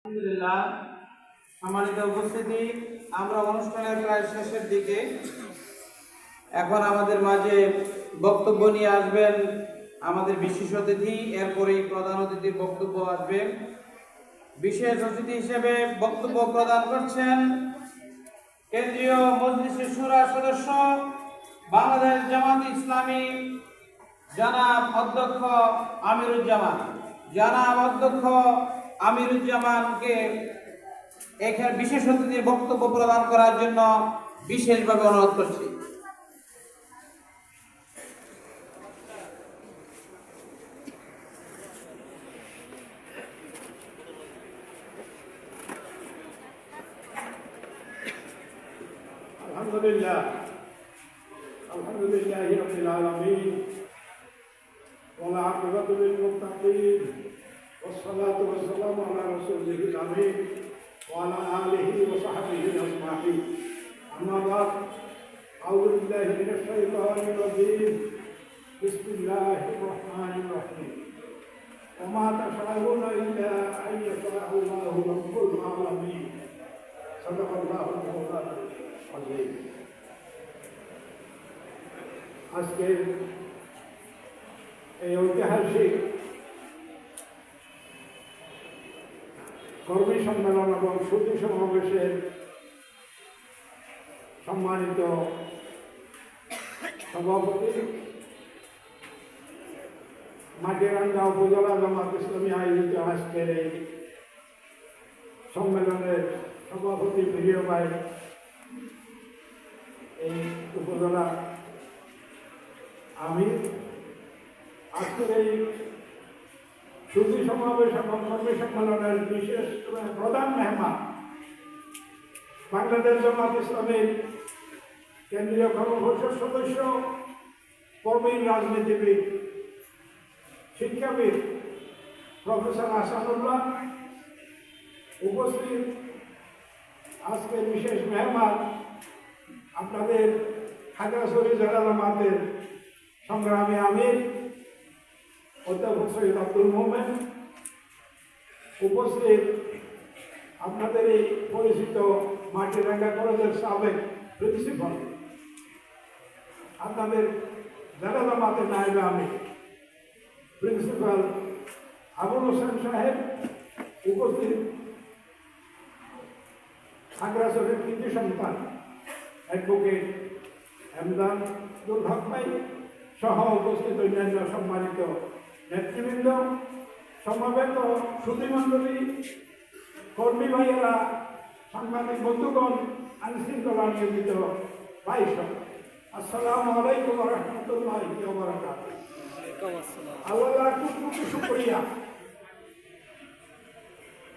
আলহামদুলিল্লাহ, সম্মানিত উপস্থিতি, আমরা অনুষ্ঠানের প্রায় শেষের দিকে। এখন আমাদের মাঝে বক্তব্য নিয়ে আসবেন আমাদের বিশেষ অতিথি, এরপরেই প্রধান অতিথির বক্তব্য আসবে। বিশেষ অতিথি হিসেবে বক্তব্য প্রদান করছেন কেন্দ্রীয় মজলিসে শুরা সদস্য বাংলাদেশ জামাত ইসলামী জনাব অধ্যক্ষ আমিরুজ্জামানকে এখানে বিশেষ অতিথির বক্তব্য প্রদান করার জন্য বিশেষভাবে অনুরোধ করছি। আলহামদুলিল্লাহ রাব্বিল আলামিন ওয়া আকিবাতু লিল মুত্তাকিন ওয়াসসালাতু ওয়াসসালামু আলা রাসূলিল আমিন ওয়া আলা আলিহি ওয়া সাহবিহি আজমাইন। আম্মা বা'দ, আউযু বিল্লাহি মিনাশ শাইতানির রাজীম। বিসমিল্লাহির রাহমানির রাহিম। ওয়া মা তাশাউনা ইল্লা আন ইয়াশাআল্লাহু রাব্বুল আলামিন। সাদাকাল্লাহুল মাওলানাল আযীম। আজকের এই ঐতিহাসিক কর্মী সম্মেলন এবং সুধী সমাবেশের সম্মানিত সভাপতি, মাটিরাঙ্গা উপজেলা জামাত ইসলামী আয়োজিত আজকের এই সম্মেলনের সভাপতি প্রিয় ভাই, এই উপজেলা আমি আজকের এই সুধী সমাবেশ এবং কর্মী সম্মেলনের বিশেষ প্রধান মেহমান বাংলাদেশ জামাত ইসলামীর কেন্দ্রীয় কর্মপরিষদ সদস্য, প্রবীণ রাজনীতিবিদ, শিক্ষাবিদ প্রফেসর আসাদুল্লাহ, উপস্থিত আজকের বিশেষ মেহমান আপনাদের খাগড়াছড়ি জেলা জামাতের সংগ্রামী আমির অধ্যাপক সৈয়দ আব্দুল মোমেন, উপস্থিত আপনাদের এই পরিচিত মাটিরাঙ্গা কলেজের সাবেক প্রিন্সিপাল, আপনাদের জেলা জামাতের নায়েবে আমির প্রিন্সিপাল আবুল হোসেন সাহেব, উপস্থিত খাগড়াছড়ির কৃতি সন্তান অ্যাডভোকেট এমদাদুল হক ভাই সহ উপস্থিত অন্যান্য সম্মানিত নেতৃবৃন্দ, সমবেত সুধীমণ্ডলী, কর্মী ভাইয়েরা, সাংবাদিক বন্ধুগণ, আইনশৃঙ্খলা নিয়োজিত ভাই সব, আসসালামু আলাইকুম ওয়া রাহমাতুল্লাহি ওয়া বারাকাতুহু। আল্লাহর খুব শুকরিয়া।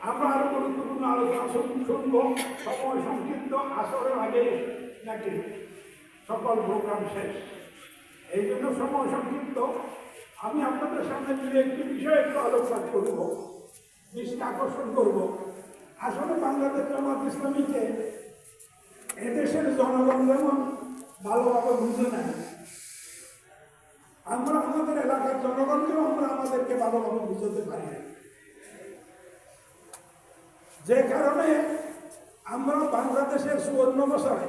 আমরা আরো গুরুত্বপূর্ণ আলোচনা শুনবো। সময় সংক্ষিপ্ত, আসরের আগে নাকি সকল প্রোগ্রাম শেষ, এই জন্য সময় সংক্ষিপ্ত। আমি আপনাদের সামনে যদি একটি বিষয় একটু আলোচনা করব, দৃষ্টি আকর্ষণ করব। আসলে বাংলাদেশ জামাত ইসলামীকে এদেশের জনগণ যেমন ভালোভাবে বুঝে নেয়, আমরা আমাদের এলাকার জনগণকেও আমরা আমাদেরকে ভালোভাবে বুঝতে পারি না। যে কারণে আমরা বাংলাদেশের 54 বছরে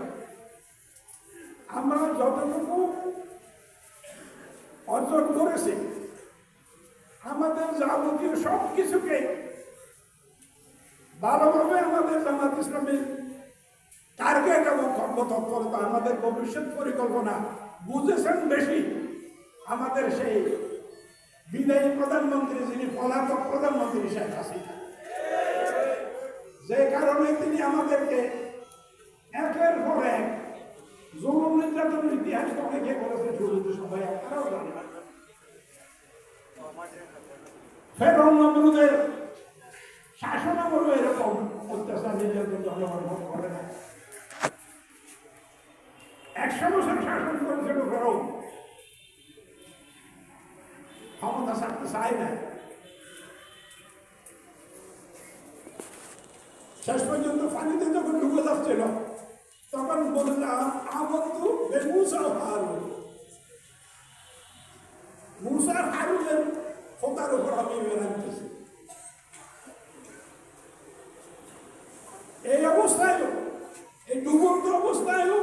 আমরা যতটুকু অর্জন করেছি, আমাদের যাবতীয় সব কিছুকে ভালোভাবে আমাদের জামাত ইসলামের টার্গেট এবং কর্মতৎপরতা, আমাদের ভবিষ্যৎ পরিকল্পনা বুঝেছেন বেশি আমাদের সেই বিদায়ী প্রধানমন্ত্রী, যিনি পলাতক প্রধানমন্ত্রী শেখ হাসিনা। যে কারণে তিনি আমাদেরকে একের পর এক জুলুম নির্যাতনের ইতিহাস অনেকে করেছে, শুরুতে সবাই আপনারাও জানেন। ফেরাউন নমরুদের শাসনামলও এরকম অত্যাচার নির্যাতন জনগণ করে না। 100 বছর শাসন করেছিল ফেরাউন, ক্ষমতা ছাড়তে চায় না। শেষ পর্যন্ত পানিতে যখন ডুবে যাচ্ছিল, তখন বললাম আমন্তু বেমুসা হারুন, মুসা হারুনের খোদার উপর আমি মেনে নিতেছি। এই অবস্থায়ও, এই ডুবন্ত অবস্থায়ও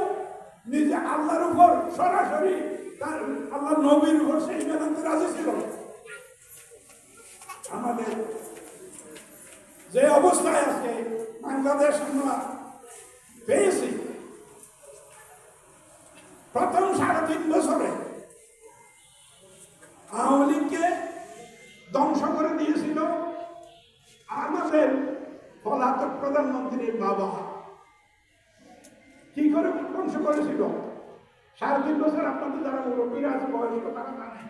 নিজে আল্লাহর উপর সরাসরি তার আল্লাহ নবীর উপর সেই মেলাতে রাজি ছিল। আমাদের যে অবস্থায় আজকে বাংলাদেশ আমরা পেয়েছি, প্রথম 3.5 বছরে আওয়ামী লীগকে ধ্বংস করে দিয়েছিল আমাদের পলাতক প্রধানমন্ত্রীর বাবা। কি করে ধ্বংস করেছিল? 3.5 বছর আপনাদের যারা মুরব্বীরা আছে, বয়স্ক, তারা জানে।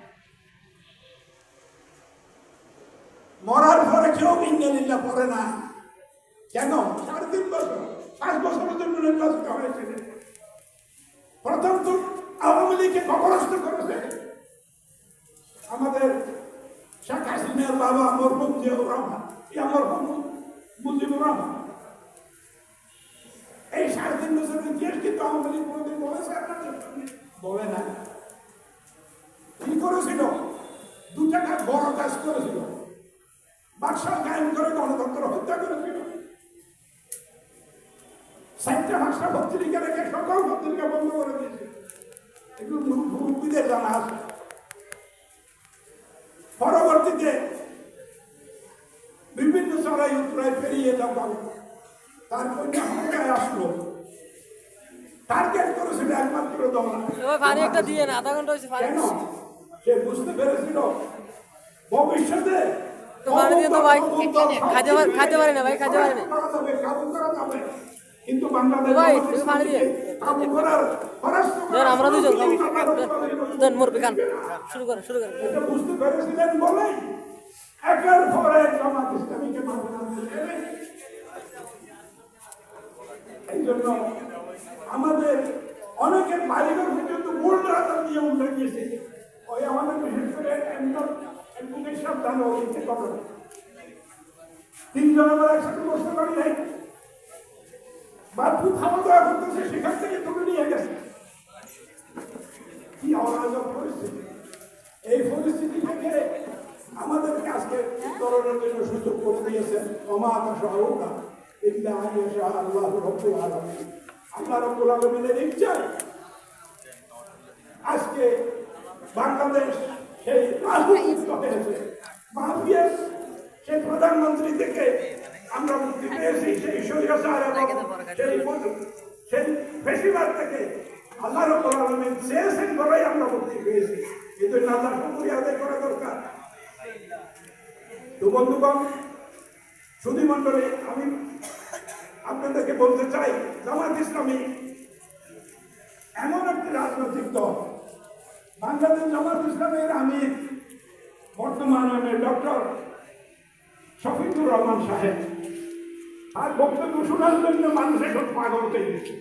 মরার পরে কেউ ইন্নালিল্লাহ পড়ে না। কেন? 3.5 বছর, 5 বছরের জন্য নির্বাচিত হয়েছিল। প্রথম তো আওয়ামী লীগকে কবরস্থ করেছে আমাদের শেখ হাসিনার বাবা মরহুম জিয়াউর রহমান, মরহুম মুজিবুর রহমান। এই 3.5 বছরের ইতিহাস কিন্তু আওয়ামী লীগ কোনোদিন বলেছে আপনাদের? বলে না। কি করেছিল? 2 টাকার বড় কাজ করেছিল। বাদশাহ কায়েম করে গণতন্ত্র হত্যা করেছিল। 4টা ভাষা পত্রিকা রেখে সকল পত্রিকা বন্ধ করে দিয়েছিল। এগুলো মুরব্বীদের জানা আছে। পরবর্তীতে বিভিন্ন চড়াই উত্তরায় পেরিয়ে যখন তার কন্যা ক্ষমতায় আসলো, টার্গেট করেছিল একমাত্র দল। কেন? সে বুঝতে পেরেছিল ভবিষ্যতে কিন্তু বাংলাদেশ আমরা দুজন বুঝতে পেরেছিলেন বলে একের পর এক জামাত ইসলামীকে মামলা দিলেন। এই জন্য আমাদের অনেকের বাড়িঘর পর্যন্ত গোল্ড রাজার দিয়ে উঠে গিয়েছে। ওই আমাদের বিশেষ করে অ্যাডভোকেট সাহেব জানো খবর, 3 জন আমরা একসাথে বসতে পারি নাই। বাপু খাওয়া দাওয়া করতেছে, সেখান থেকে তুলে নিয়ে গেছে। কি অরাজক পরিস্থিতি! এই পরিস্থিতি থেকে আমাদেরকে আজকে উত্তরণের জন্য সুযোগ করে দিয়েছেন। আল্লাহ রাব্বুল আলামিনের ইচ্ছায় আজকে বাংলাদেশ সেই রাজনীতিক হয়েছে। মাফিয়ার সেই প্রধানমন্ত্রী থেকে আমরা মুক্তি পেয়েছি, সেই স্বৈরাচার এবং সেই ফ্যাসিবাদ থেকে আল্লাহ রাব্বুল আলামিন চেয়েছেন বলেই আমরা মুক্তি পেয়েছি। এই জন্য আল্লাহর শুকরিয়া আদায় করা দরকার। তো বন্ধুগণ, সুধী মণ্ডলী, আমি আপনাদেরকে বলতে চাই, জামাত ইসলামী এমন একটি রাজনৈতিক দল, বাংলাদেশ জামাত ইসলামের আমির বর্তমানে ডক্টর শফিকুর রহমান সাহেব, আর বক্তব্য শোনার জন্য মানুষের সব পাগল হয়ে গেছে।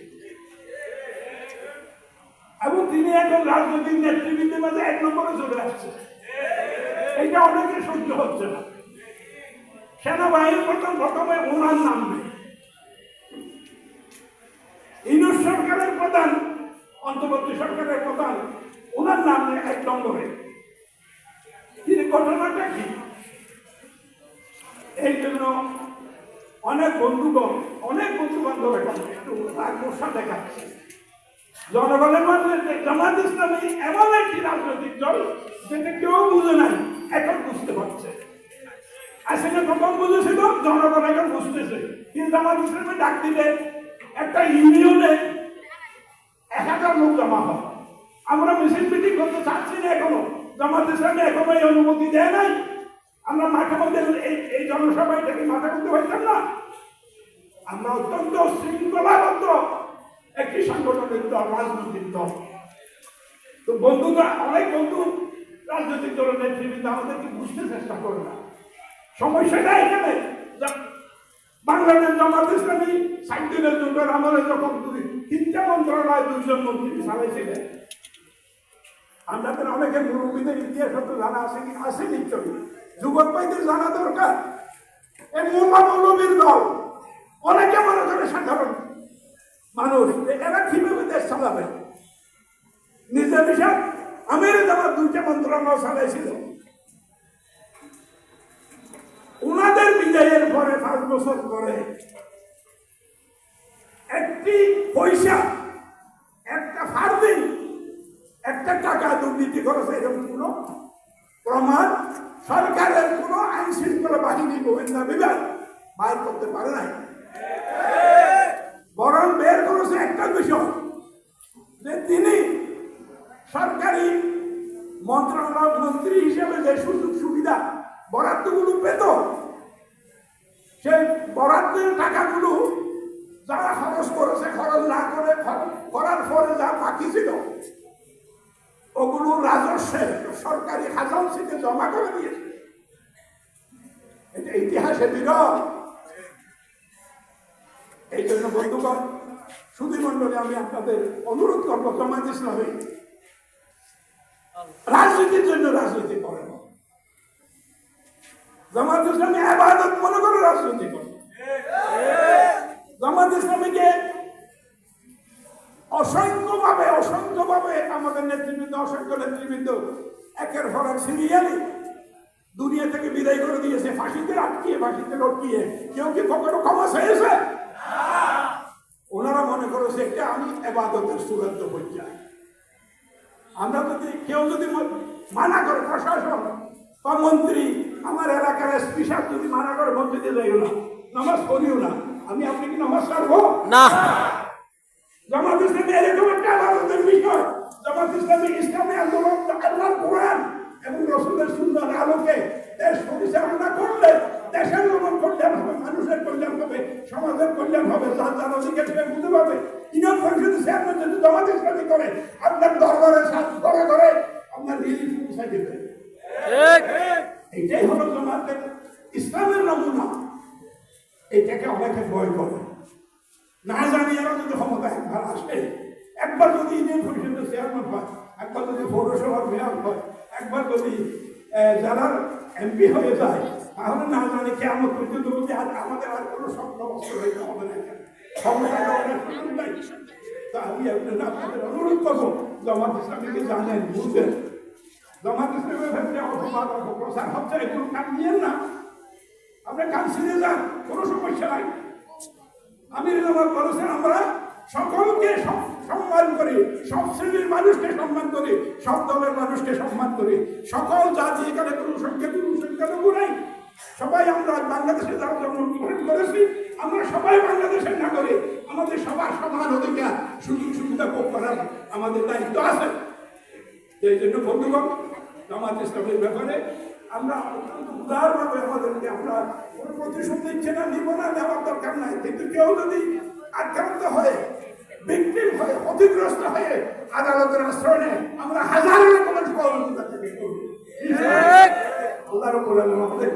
এবং তিনি এখন রাজনৈতিক নেতৃবৃন্দের মাঝে 1 নম্বরে চলে আসছে। এটা অনেকে সহ্য হচ্ছে না। সেনাবাহিনীর প্রথমে ওনার নাম নেই। ইউনূস সরকারের প্রধান, অন্তর্বর্তী সরকারের প্রধান, ওনার নাম নেই 1 নম্বরে। তিনি ঘটনাটা কি? এই জন্য অনেক বন্ধুগণ, অনেক বন্ধু বান্ধব এখানে একটু রাগমোষা দেখাচ্ছে। জনগণের মধ্যে জামাত ইসলামী এমন একটি রাজনৈতিক দল যেটা কেউ বুঝে নাই, এখন বুঝতে পারছে। আসলে প্রথম বুঝেছিল, জনগণ এখন বুঝতেছে। কিন্তু জামাত ইসলামী ডাক দিলে একটা ইউনিয়নে 1000 লোক জমা হয়। আমরা মিছিল মিটিং করতে চাচ্ছি না এখনো, জামাত ইসলামী এখনো এই অনুমতি দেয় নাই। আমরা মাঠে মধ্যে এই জনসভাটাকে মাঠে করতে পারতাম না। আমরা অত্যন্ত শৃঙ্খলাবদ্ধ একটি সাংগঠনিক দল, রাজনৈতিক দল। তো বন্ধুরা, অনেক বন্ধু রাজনৈতিক দলের নেতৃবৃন্দ আমাদেরকে বুঝতে চেষ্টা করে না। সমস্যাটা এখানে, বাংলাদেশ জামাত ইসলামী 60 দিনের জন্য আমলে যখন 3টা মন্ত্রণালয় 2 জন মন্ত্রী চালাইছিলেন, আমাদের অনেকের মুরব্বীদের ইতিহাস হয়তো জানা আছে কি? আছে নিশ্চয়ই। যুবক ভাইদের জানা দরকার। এই মোল্লা মৌলবীর দল, অনেকে মনে করে সাধারণ মানুষ, এরা কিভাবে দেশ চালাবে? নিজের হিসাব আমির জামাত 2টা মন্ত্রণালয় চালাইছিল। ওনাদের বিজয়ের পরে 5 বছর পরে একটি পয়সা, একটা ফার্দিন, একটা টাকা দুর্নীতি করেছে এরকম কোনো প্রমাণ সরকারের কোনো আইন শৃঙ্খলা বাহিনী গোয়েন্দা বিভাগ বাইর করতে পারে নাই। বরং বের করেছে একটা বিষয়, যে তিনি সরকারি মন্ত্রণালয় মন্ত্রী হিসেবে যে সুযোগ সুবিধা বরাদ্দগুলো পেত, সেই বরাদ্দের টাকাগুলো যারা খরচ করেছে, খরচ না করে করার পরে যা বাকি ছিল ওগুলো রাজস্বে সরকারি খাজাঞ্চিতে জমা করে দিয়েছে। এটা ইতিহাসে বিরল। এই জন্য বন্ধুগণ, সুধীমণ্ডলী, আমি আপনাদের অনুরোধ করবো, জামায়াত ইসলামী রাজনীতির জন্য রাজনীতি করে না। জামায়াত ইসলামী ইবাদত মনে করে রাজনীতি করে। জামায়াত ইসলামীকে অসংখ্যভাবে আমাদের নেতৃবৃন্দ, অসংখ্য নেতৃবৃন্দ একের পর এক সিরিয়ালি দুনিয়া থেকে বিদায় করে দিয়েছে, ফাঁসিতে আটকিয়ে, ফাঁসিতে লটকিয়ে। কেউ কি কখনো ক্ষমা চেয়েছে? ওনারা মনে করেছে এটা আমি ইবাদতের চূড়ান্ত পর্যায়ে। আমরা যদি কেউ যদি মানা করে, প্রশাসন বা মন্ত্রী, আমার এলাকার এসপি সাহেব যদি মানা করে, মসজিদে যাইও না, নামাজ পড়িও না, আমি আপনি কি নামাজ ছাড়বো? না। জামাত ইসলামী এরকম একটা ইবাদতের বিষয়। জামাত ইসলামী আন্দোলন আল্লাহর কোরআন এবং রাসূলের সুন্নাহর আলোকে দেশ পরিচালনা করলে দেশের কল্যাণ হবে, মানুষের কল্যাণ হবে, সমাজের কল্যাণ হবে। যার যার অধিকার সে বুঝতে পারবে। ইমাম পরিষদের চেয়ারম্যান যদি জামাত ইসলামী করে, আপনার দরবারে ঘরে ঘরে আপনার রিলিফ পৌঁছায় দিবে। এইটাই হলো জামাতের ইসলামের নমুনা। এইটাকে অনেকে ভয় করে, না জানি এরা যদি ক্ষমতা একবার আসে, একবার যদি ইউনিয়ন পরিষদের চেয়ারম্যান হয়, একবার যদি পৌরসভার মেয়র হয়, একবার যদি জেলার এমপি হয়ে যায়, তাহলে না জানি কেমন পর্যন্ত বলতে আর আমাদের আর কোনো স্বপ্ন বস্তু হইতে হবে না। আমি আপনাদের অনুরোধ করবো, জামাত ইসলামীকে জানেন, বুঝবেন। জামাত ইসলামের ক্ষেত্রে অপবাদ, অপপ্রচার হচ্ছে, এগুলো কান নিয়েন না। আপনি কান ছিঁড়ে যান, কোনো সমস্যা নাই। আমির জামাত বলেছেন, আমরা সকলকে সম্মান করি, সব শ্রেণীর মানুষকে সম্মান করি, সব দলের মানুষকে সম্মান করি, সকল জাতি, এখানে কোনো সংখ্যালঘু নাই। সবাই আমরা বাংলাদেশে যারা জন্মগ্রহণ করেছি, আমরা সবাই বাংলাদেশের নাগরিক। আমাদের সবার সমান অধিকার, সুযোগ সুবিধা ভোগ করার আমাদের দায়িত্ব আছে। এই জন্য বন্ধুগণ, জামাত ইসলামের ব্যাপারে আমরা অত্যন্ত উদারভাবে আমাদেরকে, আমরা কোনো প্রতিশোধ নিচ্ছে না, নিব না, নেওয়ার দরকার নাই। কিন্তু কেউ যদি আক্রান্ত হয়ে, ভিকটিম হয়ে, ক্ষতিগ্রস্ত হয়ে আদালতের আশ্রয় নেয়, আমরা হাজারো রকমের সহযোগিতা থেকে করব। আল্লাহর উপর আমাদের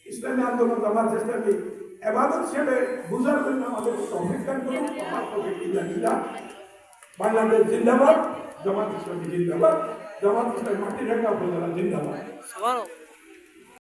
ইসলামী আন্দোলন, জামাত ইসলামী ইবাদত হিসেবে বুঝার জন্য আমাদের অভিজ্ঞান করুন। বাংলাদেশ জিন্দাবাদ, জামাত ইসলামী জিন্দাবাদ, জামাত ইসলামী মাটিরাঙ্গা উপজেলা জিন্দাবাদ।